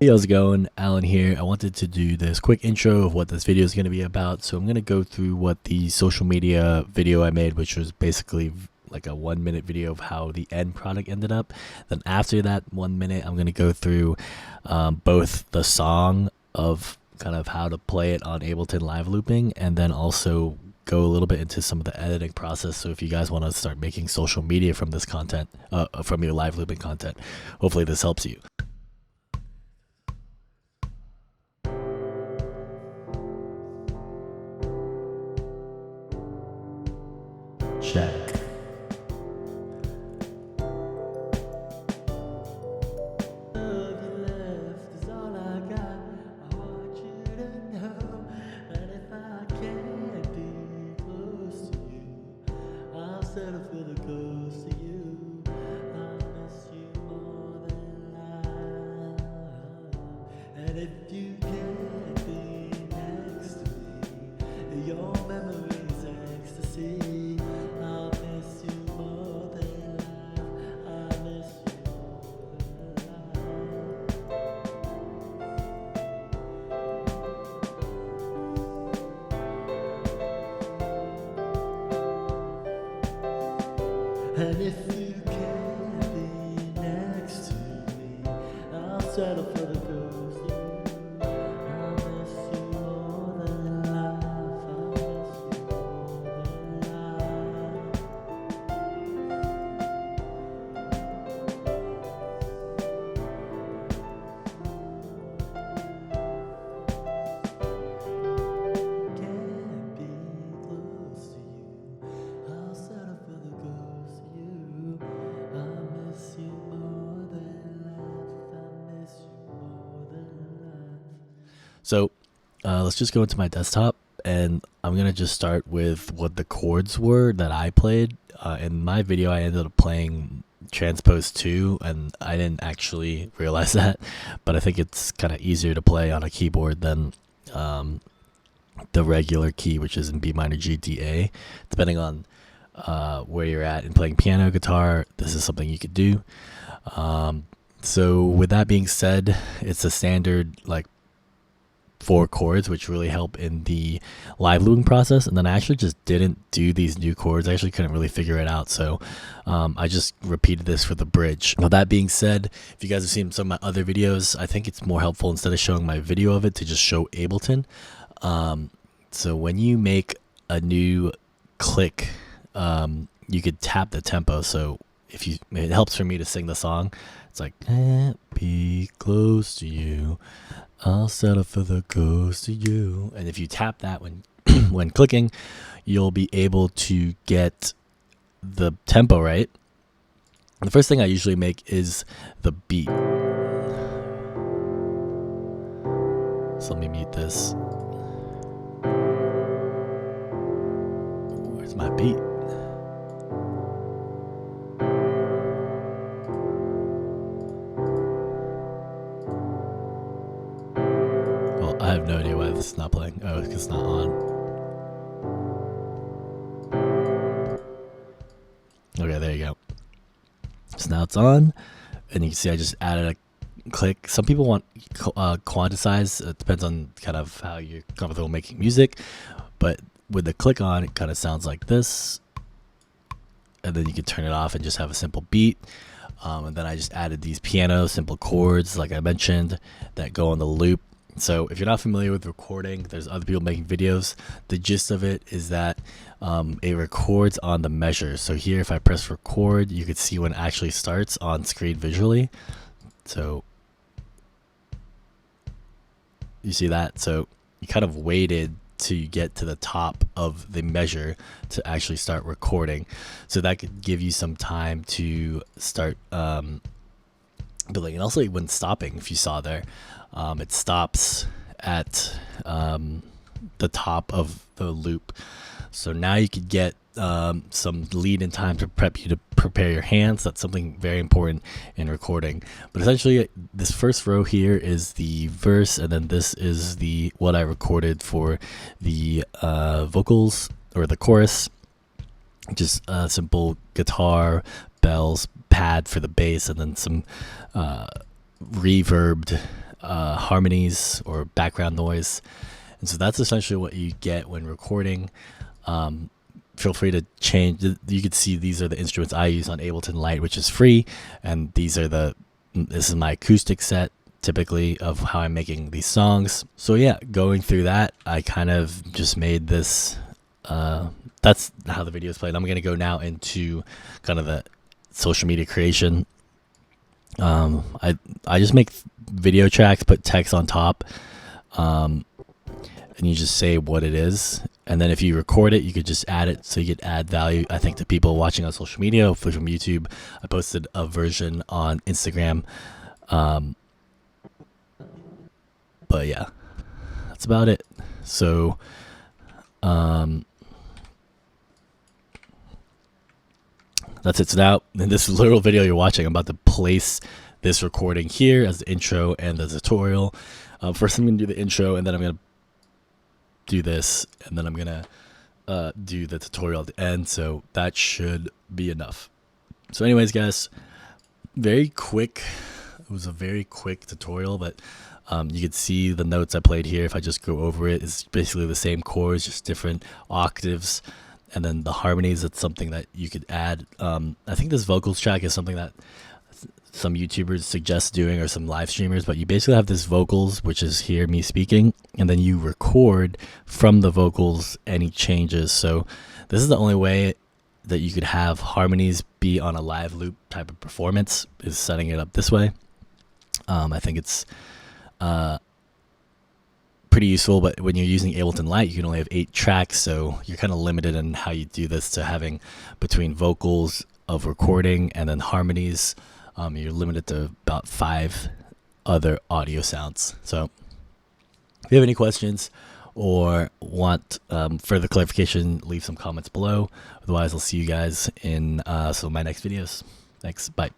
how's it going? Alan here. I wanted to do this quick intro of what this video is going to be about. So I'm going to go through what the social media video I made, which was basically like a 1-minute video of how the end product ended up. Then after that 1 minute, I'm going to go through both the song of kind of how to play it on Ableton live looping, and then also go a little bit into some of the editing process. So if you guys want to start making social media from this content, from your live looping content, hopefully this helps you. Check. And if you can't be next to me, I'll settle for the ghost of you. I'll miss you more than life. I'll miss you more than Can't be close to you. I'll settle for the ghost of you. I miss you more than life. I miss you more than life. So let's just go into my desktop, and I'm gonna just start with what the chords were that I played. In my video, I ended up playing transpose 2, and I didn't actually realize that, but I think it's kind of easier to play on a keyboard than the regular key, which is in B minor G D A. Depending on where you're at in playing piano, guitar, this is something you could do. So with that being said, it's a standard like 4 chords, which really help in the live looping process. And then I actually just didn't do these new chords. I actually couldn't really figure it out, so I just repeated this for the bridge. Now that being said, if you guys have seen some of my other videos, I think it's more helpful, instead of showing my video of it, to just show Ableton. So when you make a new click, you could tap the tempo. So if you, it helps for me to sing the song. It's like, can't be close to you, I'll settle for the ghost of you. And if you tap that when when clicking, you'll be able to get the tempo right. The first thing I usually make is the beat. So let me mute this. Where's my beat? I have no idea why this is not playing. Oh, it's not on. Okay, there you go. So now it's on, and you can see I just added a click. Some people want quantize. It depends on kind of how you're comfortable making music, but with the click on, it kind of sounds like this, and then you can turn it off and just have a simple beat. And then I just added these piano simple chords, like I mentioned, that go on the loop. So if you're not familiar with recording, there's other people making videos. The gist of it is that it records on the measure. So here, if I press record, you could see when it actually starts on screen visually. So you see that? So you kind of waited to get to the top of the measure to actually start recording. So that could give you some time to start building. And also when stopping, if you saw there, it stops at the top of the loop. So now you could get some lead in time to prep you to prepare your hands. That's something very important in recording. But essentially, this first row here is the verse, and then this is the what I recorded for the vocals or the chorus. Just simple guitar, bells, pad for the bass, and then some reverbed harmonies or background noise. And so that's essentially what you get when recording. Feel free to change. You can see these are the instruments I use on Ableton Lite, which is free. And this is my acoustic set typically of how I'm making these songs. So yeah, going through that, I kind of just made this, that's how the video is played. I'm going to go now into kind of the social media creation. I just make video tracks, put text on top, and you just say what it is. And then if you record it, you could just add it, so you could add value, I think, to people watching on social media, hopefully from YouTube. I posted a version on Instagram. But yeah, that's about it. So, that's it. So now, in this literal video you're watching, I'm about to place this recording here as the intro and the tutorial. First I'm going to do the intro, and then I'm going to do this, and then I'm going to do the tutorial at the end. So that should be enough. So anyways, guys, very quick. It was a very quick tutorial, but you can see the notes I played here. If I just go over it, it's basically the same chords, just different octaves. And then the harmonies, it's something that you could add. I think this vocals track is something that some YouTubers suggest doing, or some live streamers, but you basically have this vocals, which is here, me speaking, and then you record from the vocals any changes. So this is the only way that you could have harmonies be on a live loop type of performance, is setting it up this way. I think it's pretty useful, but when you're using Ableton Lite, you can only have 8 tracks, so you're kind of limited in how you do this to having between vocals of recording and then harmonies. You're limited to about 5 other audio sounds. So if you have any questions or want further clarification, leave some comments below. Otherwise, I'll see you guys in some of my next videos. Thanks. Bye.